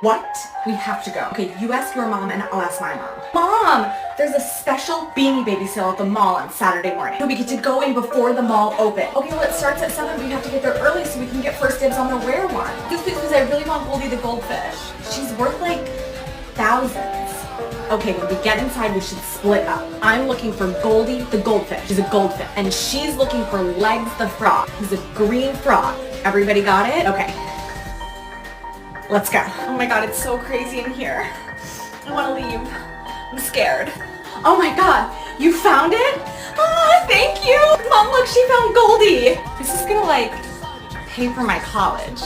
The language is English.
What? We have to go. Okay, you ask your mom and I'll ask my mom. Mom! There's a special Beanie Baby sale at the mall on Saturday morning. So we get to go in before the mall opens. Okay, well it starts at 7, but we have to get there early so we can get first dibs on the rare one. Please, please, please, I really want Goldie the goldfish. She's worth like thousands. Okay, when we get inside, we should split up. I'm looking for Goldie the goldfish. She's a goldfish. And she's looking for Legs the frog. He's a green frog. Everybody got it? Okay. Let's go. Oh my god, it's so crazy in here. I want to leave. I'm scared. Oh my god, you found it? Ah, thank you. Mom, look, she found Goldie. This is gonna like pay for my college.